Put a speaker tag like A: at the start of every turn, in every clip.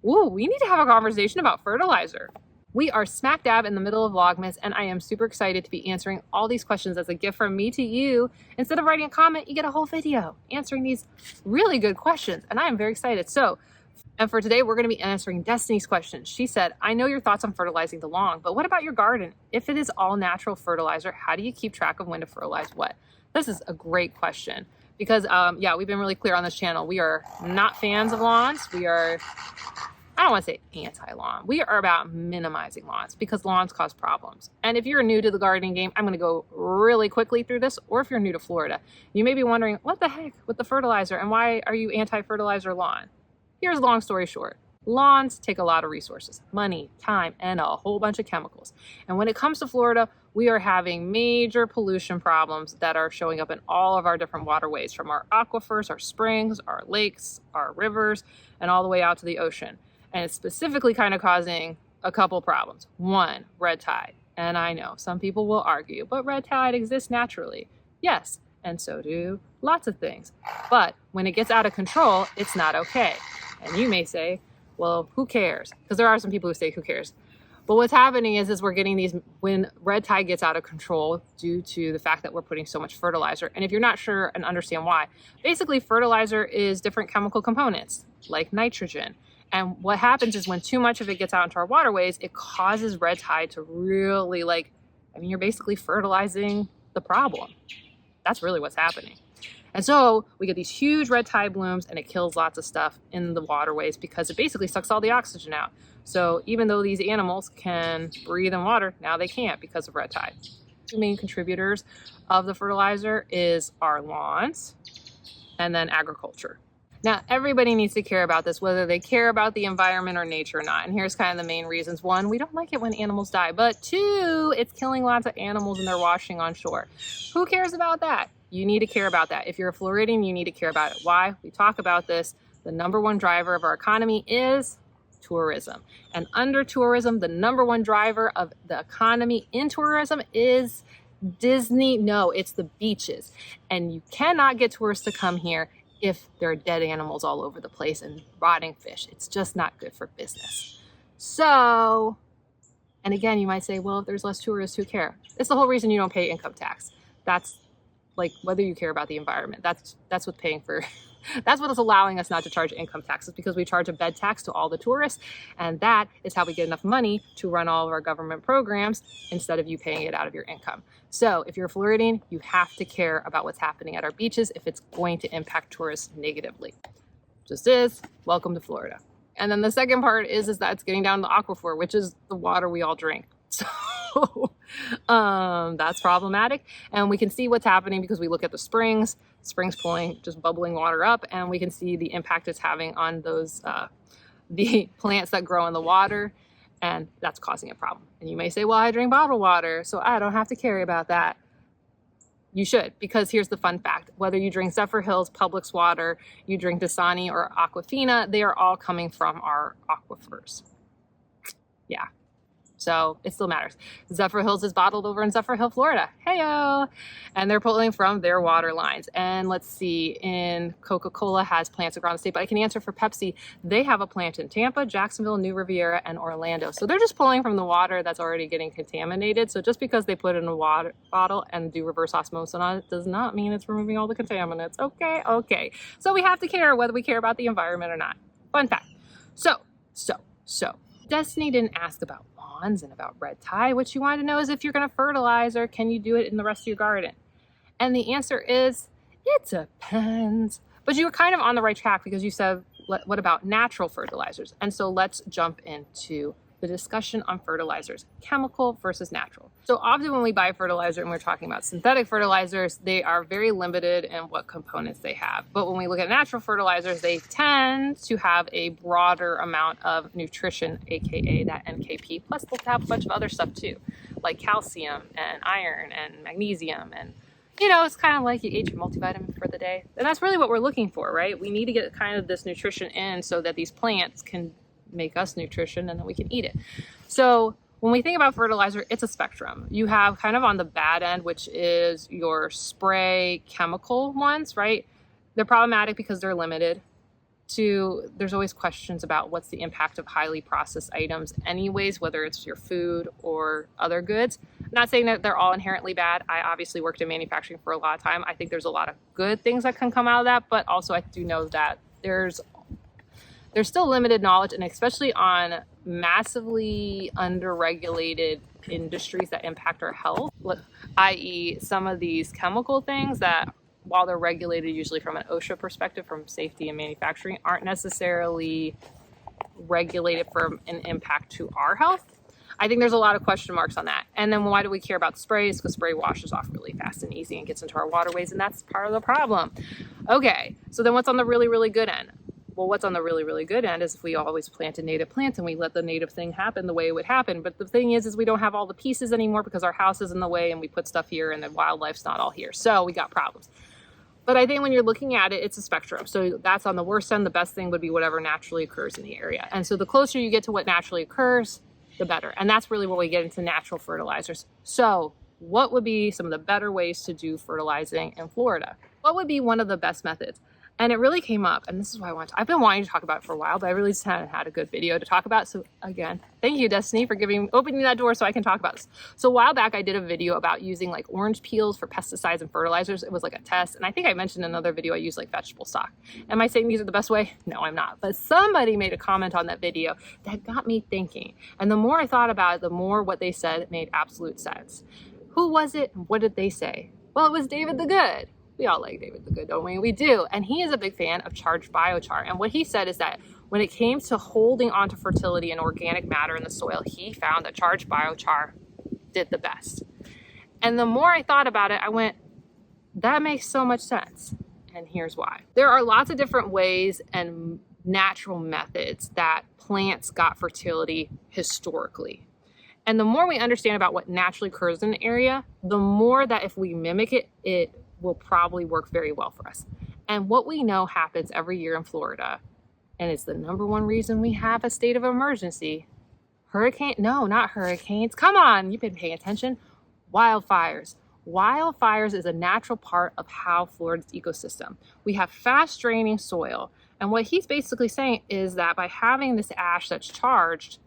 A: Ooh, we need to have a conversation about fertilizer. We are smack dab in the middle of Vlogmas, and I am super excited to be answering all these questions as a gift from me to you. Instead of writing a comment, you get a whole video answering these really good questions, and I am very excited. And for today, we're going to be answering Destiny's question. She said, I know your thoughts on fertilizing the lawn, but what about your garden? If it is all natural fertilizer, how do you keep track of when to fertilize what? This is a great question because, yeah, we've been really clear on this channel. We are not fans of lawns. I don't want to say anti-lawn. We are about minimizing lawns because lawns cause problems. And if you're new to the gardening game, I'm going to go really quickly through this. Or if you're new to Florida, you may be wondering, what the heck with the fertilizer and why are you anti-fertilizer lawn? Here's a long story short. Lawns take a lot of resources, money, time, and a whole bunch of chemicals. And when it comes to Florida, we are having major pollution problems that are showing up in all of our different waterways, from our aquifers, our springs, our lakes, our rivers, and all the way out to the ocean. And it's specifically kind of causing a couple problems. One, red tide. And I know some people will argue, but red tide exists naturally. Yes, and so do lots of things. But when it gets out of control, it's not okay. And you may say, well, who cares? Because there are some people who say, who cares? But what's happening is we're getting these, when red tide gets out of control due to the fact that we're putting so much fertilizer. And if you're not sure and understand why, basically fertilizer is different chemical components like nitrogen. And what happens is when too much of it gets out into our waterways, it causes red tide to really you're basically fertilizing the problem. That's really what's happening. And so we get these huge red tide blooms and it kills lots of stuff in the waterways because it basically sucks all the oxygen out. So even though these animals can breathe in water, now they can't because of red tide. Two main contributors of the fertilizer is our lawns and then agriculture. Now, everybody needs to care about this, whether they care about the environment or nature or not. And here's kind of the main reasons. One, we don't like it when animals die. But two, it's killing lots of animals and they're washing on shore. Who cares about that? You need to care about that. If you're a Floridian, you need to care about it. Why? We talk about this. The number one driver of our economy is tourism. And under tourism, the number one driver of the economy in tourism is Disney. No, it's the beaches. And you cannot get tourists to come here if there are dead animals all over the place and rotting fish. It's just not good for business. So, and again, you might say, well, if there's less tourists, who care? It's the whole reason you don't pay income tax. That's like whether you care about the environment. That's what paying for, that's what is allowing us not to charge income taxes, because we charge a bed tax to all the tourists. And that is how we get enough money to run all of our government programs instead of you paying it out of your income. So if you're a Floridian, you have to care about what's happening at our beaches if it's going to impact tourists negatively. Just is, welcome to Florida. And then the second part is that it's getting down to the aquifer, which is the water we all drink. So that's problematic. And we can see what's happening because we look at the springs pulling, just bubbling water up, and we can see the impact it's having on those, the plants that grow in the water. And that's causing a problem. And you may say, well, I drink bottled water, so I don't have to care about that. You should, because here's the fun fact. Whether you drink Zephyr Hills, Publix water, you drink Dasani or Aquafina, they are all coming from our aquifers. Yeah. So it still matters. Zephyr Hills is bottled over in Zephyr Hill, Florida. Heyo! And they're pulling from their water lines. And let's see, in Coca-Cola has plants around the state, but I can answer for Pepsi. They have a plant in Tampa, Jacksonville, New Riviera, and Orlando. So they're just pulling from the water that's already getting contaminated. So just because they put it in a water bottle and do reverse osmosis on it does not mean it's removing all the contaminants. Okay. So we have to care whether we care about the environment or not. Fun fact. So. Destiny didn't ask about lawns and about red tide. What she wanted to know is if you're going to fertilize, or can you do it in the rest of your garden? And the answer is, it depends. But you were kind of on the right track because you said, what about natural fertilizers? And so let's jump into the discussion on fertilizers, chemical versus natural. So often when we buy fertilizer and we're talking about synthetic fertilizers, they are very limited in what components they have. But when we look at natural fertilizers, they tend to have a broader amount of nutrition, aka that NKP, plus they'll have a bunch of other stuff too, like calcium and iron and magnesium. And it's kind of like you ate your multivitamin for the day. And that's really what we're looking for, right? We need to get kind of this nutrition in so that these plants can make us nutrition and then we can eat it. So when we think about fertilizer, it's a spectrum. You have kind of on the bad end, which is your spray chemical ones, right? They're problematic because they're limited. Two, there's always questions about what's the impact of highly processed items anyways, whether it's your food or other goods. I'm not saying that they're all inherently bad. I obviously worked in manufacturing for a lot of time. I think there's a lot of good things that can come out of that, but also I do know that there's still limited knowledge, and especially on massively underregulated industries that impact our health, i.e. some of these chemical things that, while they're regulated usually from an OSHA perspective, from safety and manufacturing, aren't necessarily regulated for an impact to our health. I think there's a lot of question marks on that. And then why do we care about sprays? Because spray washes off really fast and easy and gets into our waterways, and that's part of the problem. Okay, so then what's on the really, really good end? Well, what's on the really, really good end is if we always planted native plants and we let the native thing happen the way it would happen. But the thing is we don't have all the pieces anymore because our house is in the way and we put stuff here and the wildlife's not all here. So we got problems. But I think when you're looking at it, it's a spectrum. So that's on the worst end. The best thing would be whatever naturally occurs in the area. And so the closer you get to what naturally occurs, the better. And that's really where we get into natural fertilizers. So what would be some of the better ways to do fertilizing in Florida? What would be one of the best methods? And it really came up, and this is why I've been wanting to talk about it for a while, but I really just haven't had a good video to talk about. So again, thank you, Destiny, for opening that door so I can talk about this. So a while back, I did a video about using like orange peels for pesticides and fertilizers. It was like a test. And I think I mentioned in another video, I used like vegetable stock. Am I saying these are the best way? No, I'm not. But somebody made a comment on that video that got me thinking. And the more I thought about it, the more what they said made absolute sense. Who was it? What did they say? Well, it was David the Good. We all like David the Good, don't we? We do. And he is a big fan of charged biochar. And what he said is that when it came to holding onto fertility and organic matter in the soil, he found that charged biochar did the best. And the more I thought about it, I went, that makes so much sense. And here's why. There are lots of different ways and natural methods that plants got fertility historically. And the more we understand about what naturally occurs in an area, the more that if we mimic it, it will probably work very well for us. And what we know happens every year in Florida, and it's the number one reason we have a state of emergency. No, not hurricanes. Come on, you've been paying attention. Wildfires. Wildfires is a natural part of how Florida's ecosystem. We have fast draining soil. And what he's basically saying is that by having this ash that's charged,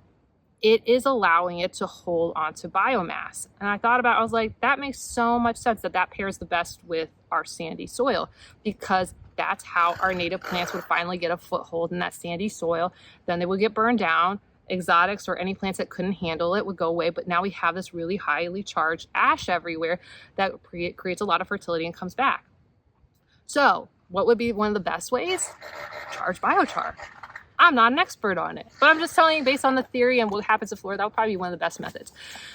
A: it is allowing it to hold onto biomass. And I thought about it, I was like, that makes so much sense that pairs the best with our sandy soil, because that's how our native plants would finally get a foothold in that sandy soil. Then they would get burned down. Exotics or any plants that couldn't handle it would go away. But now we have this really highly charged ash everywhere that creates a lot of fertility and comes back. So what would be one of the best ways? Charged biochar. I'm not an expert on it, but I'm just telling you based on the theory and what happens in Florida, that would probably be one of the best methods.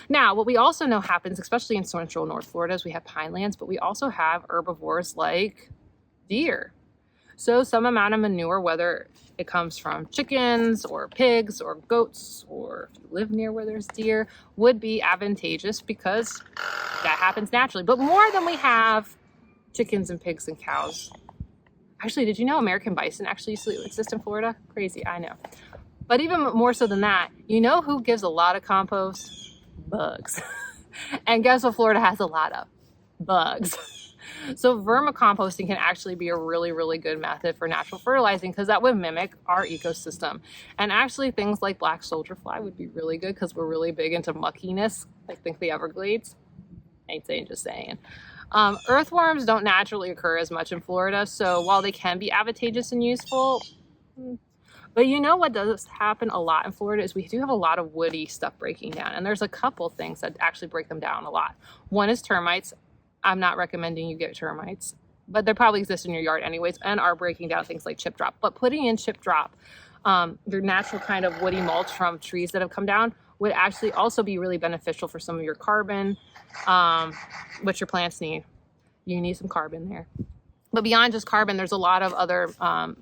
A: Now, what we also know happens, especially in central North Florida, is we have pine lands, but we also have herbivores like deer. So some amount of manure, whether it comes from chickens or pigs or goats, or if you live near where there's deer, would be advantageous because that happens naturally. But more than we have chickens and pigs and cows. Actually, did you know American bison actually used to exist in Florida? Crazy, I know. But even more so than that, you know who gives a lot of compost? Bugs. And guess what Florida has a lot of? Bugs. So vermicomposting can actually be a really, really good method for natural fertilizing because that would mimic our ecosystem. And actually things like black soldier fly would be really good because we're really big into muckiness, like think the Everglades. Ain't saying, just saying. Earthworms don't naturally occur as much in Florida, so while they can be advantageous and useful, but you know what does happen a lot in Florida is we do have a lot of woody stuff breaking down, and there's a couple things that actually break them down a lot. One is termites. I'm not recommending you get termites, but they probably exist in your yard anyways and are breaking down things like chip drop. But putting in chip drop, your natural kind of woody mulch from trees that have come down, would actually also be really beneficial for some of your carbon, which your plants need. You need some carbon there. But beyond just carbon, there's a lot of other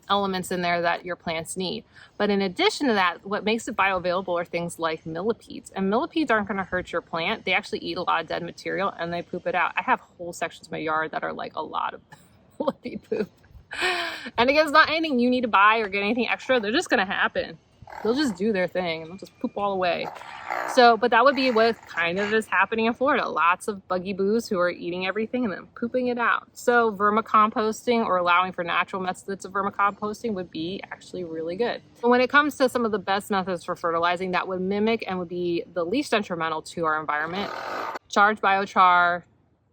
A: elements in there that your plants need. But in addition to that, what makes it bioavailable are things like millipedes. And millipedes aren't going to hurt your plant. They actually eat a lot of dead material and they poop it out. I have whole sections of my yard that are like a lot of millipede poop. And again, it's not anything you need to buy or get anything extra. They're just going to happen. they'll just do their thing and they'll just poop all away. So, but that would be what kind of is happening in Florida. Lots of buggy boos who are eating everything and then pooping it out. So vermicomposting, or allowing for natural methods of vermicomposting, would be actually really good. But when it comes to some of the best methods for fertilizing that would mimic and would be the least detrimental to our environment, charged biochar,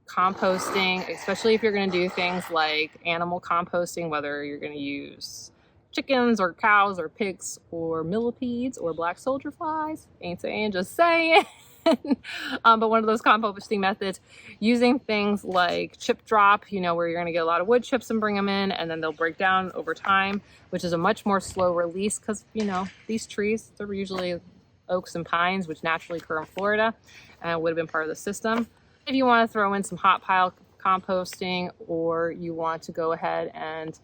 A: composting, especially if you're going to do things like animal composting, whether you're going to use chickens or cows or pigs or millipedes or black soldier flies. Ain't saying, just saying. But one of those composting methods, using things like chip drop, you know, where you're going to get a lot of wood chips and bring them in, and then they'll break down over time, which is a much more slow release because, you know, these trees, they're usually oaks and pines, which naturally occur in Florida, and would have been part of the system. If you want to throw in some hot pile composting, or you want to go ahead and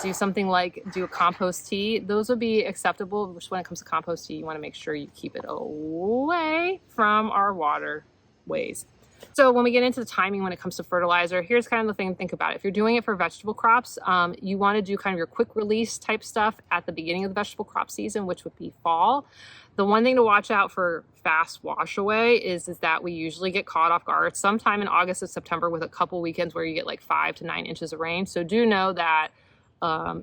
A: do something like do a compost tea, those would be acceptable. Which, when it comes to compost tea, you want to make sure you keep it away from our waterways. So when we get into the timing when it comes to fertilizer, here's kind of the thing to think about. If you're doing it for vegetable crops, you want to do kind of your quick release type stuff at the beginning of the vegetable crop season, which would be fall. The one thing to watch out for fast wash away is that we usually get caught off guard sometime in August or September with a couple weekends where you get like 5 to 9 inches of rain. So do know that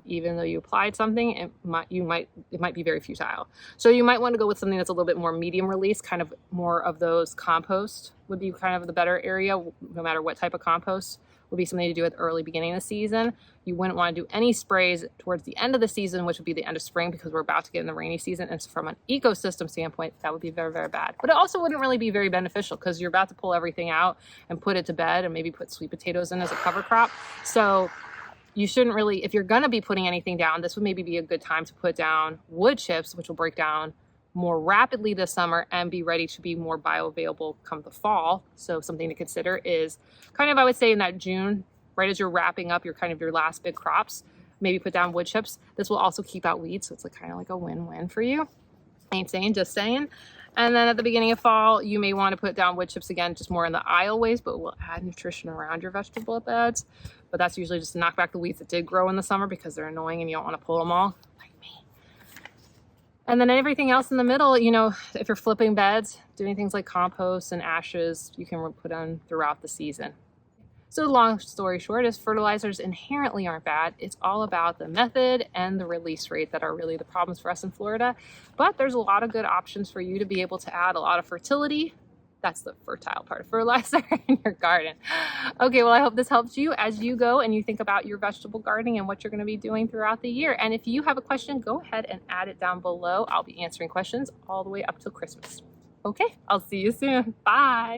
A: even though you applied something, it might be very futile. So you might want to go with something that's a little bit more medium release, kind of more of those compost would be kind of the better area, no matter what type of compost, would be something to do at the early beginning of the season. You wouldn't want to do any sprays towards the end of the season, which would be the end of spring, because we're about to get in the rainy season. And so from an ecosystem standpoint, that would be very, very bad. But it also wouldn't really be very beneficial because you're about to pull everything out and put it to bed, and maybe put sweet potatoes in as a cover crop. So you shouldn't really, if you're going to be putting anything down, this would maybe be a good time to put down wood chips, which will break down more rapidly this summer and be ready to be more bioavailable come the fall. So something to consider is kind of, I would say, in that June, right as you're wrapping up your kind of your last big crops, maybe put down wood chips. This will also keep out weeds, so it's like kind of like a win-win for you. Ain't saying, just saying. And then at the beginning of fall, you may want to put down wood chips again, just more in the aisleways, but will add nutrition around your vegetable beds. But that's usually just to knock back the weeds that did grow in the summer because they're annoying and you don't want to pull them all, like me. And then everything else in the middle, you know, if you're flipping beds, doing things like compost and ashes, you can put on throughout the season. So long story short is fertilizers inherently aren't bad. It's all about the method and the release rate that are really the problems for us in Florida. But there's a lot of good options for you to be able to add a lot of fertility. That's the fertile part of fertilizer in your garden. Okay, well, I hope this helps you as you go and you think about your vegetable gardening and what you're going to be doing throughout the year. And if you have a question, go ahead and add it down below. I'll be answering questions all the way up till Christmas. Okay, I'll see you soon. Bye.